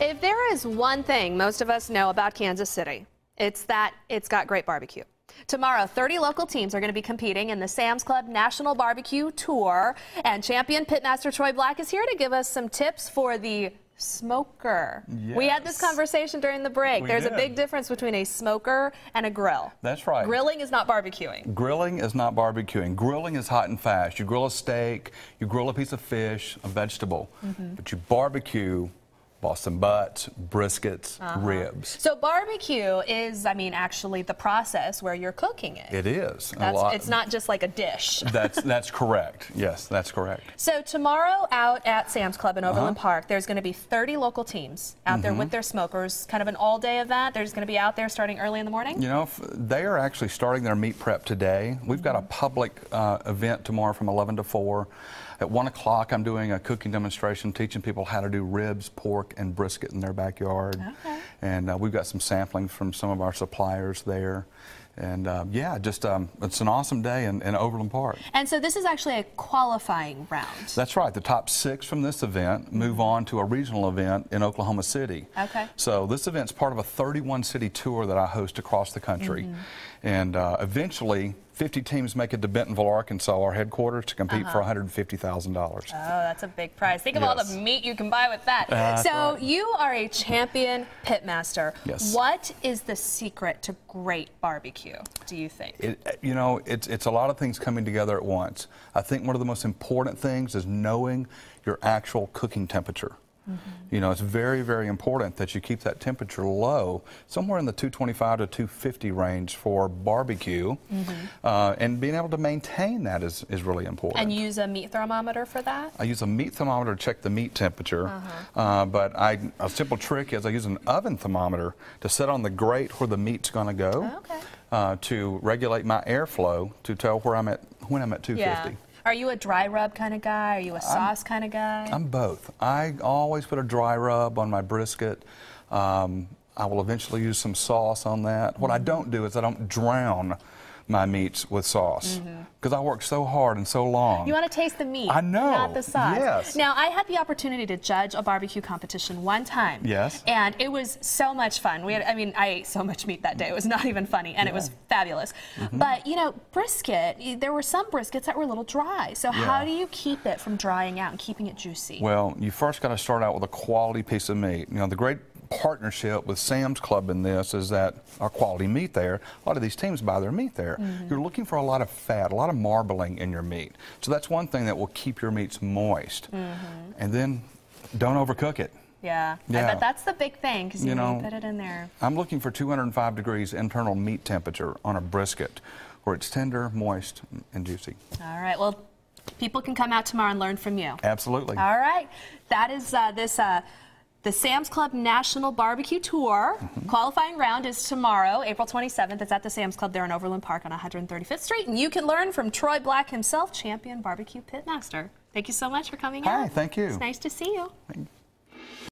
If there is one thing most of us know about Kansas City, it's that it's got great barbecue. Tomorrow, 30 local teams are going to be competing in the Sam's Club National Barbecue Tour, and champion pitmaster Troy Black is here to give us some tips for the smoker. Yes. We had this conversation during the break. There's a big difference between a smoker and a grill. That's right. Grilling is not barbecuing. Grilling is not barbecuing. Grilling is hot and fast. You grill a steak, you grill a piece of fish, a vegetable, but you barbecue Boston butts, briskets, ribs. So barbecue is, actually the process where you're cooking it. It is. It's not just like a dish. That's correct. Yes, that's correct. So tomorrow out at Sam's Club in Overland Park, there's going to be 30 local teams out there with their smokers, kind of an all-day event. They're just going to be out there starting early in the morning? You know, they are actually starting their meat prep today. We've got a public event tomorrow from 11 to 4. At 1 o'clock, I'm doing a cooking demonstration teaching people how to do ribs, pork, and brisket in their backyard. Okay. And we've got some sampling from some of our suppliers there. And yeah, just it's an awesome day in Overland Park. And so this is actually a qualifying round. That's right. The top 6 from this event move on to a regional event in Oklahoma City. Okay. So this event's part of a 31-city tour that I host across the country. And eventually, 50 teams make it to Bentonville, Arkansas, our headquarters, to compete for $150,000. Oh, that's a big prize. Think of all the meat you can buy with that. So you are a champion pitmaster. Yes. What is the secret to great barbecue, do you think? You know, it's a lot of things coming together at once. I think one of the most important things is knowing your actual cooking temperature. You know, it's very, very important that you keep that temperature low, somewhere in the 225 to 250 range for barbecue, and being able to maintain that is really important. And you use a meat thermometer for that? I use a meat thermometer to check the meat temperature, but a simple trick is I use an oven thermometer to set on the grate where the meat's going to go, to regulate my airflow to tell where I'm at when I'm at 250. Yeah. Are you a dry rub kind of guy? Are you a sauce kind of guy? I'm both. I always put a dry rub on my brisket. I will eventually use some sauce on that. What I don't do is I don't drown my meats with sauce because I work so hard and so long. You want to taste the meat, I know, not the sauce. Yes. Now, I had the opportunity to judge a barbecue competition one time. Yes. And it was so much fun. We had, I ate so much meat that day. It was not even funny, and it was fabulous. But, you know, brisket, there were some briskets that were a little dry. So how do you keep it from drying out and keeping it juicy? Well, you first got to start out with a quality piece of meat. You know, the great partnership with Sam's Club in this is that our quality meat there, a lot of these teams buy their meat there. You're looking for a lot of fat, a lot of marbling in your meat. So that's one thing that will keep your meats moist. And then don't overcook it. Yeah. I bet that's the big thing, because you know, put it in there. I'm looking for 205 degrees internal meat temperature on a brisket where it's tender, moist, and juicy. All right. Well, people can come out tomorrow and learn from you. Absolutely. All right. That is the Sam's Club National Barbecue Tour. Qualifying round is tomorrow, April 27th. It's at the Sam's Club there in Overland Park on 135th Street. And you can learn from Troy Black himself, champion barbecue pitmaster. Thank you so much for coming out. Hi, thank you. It's nice to see you.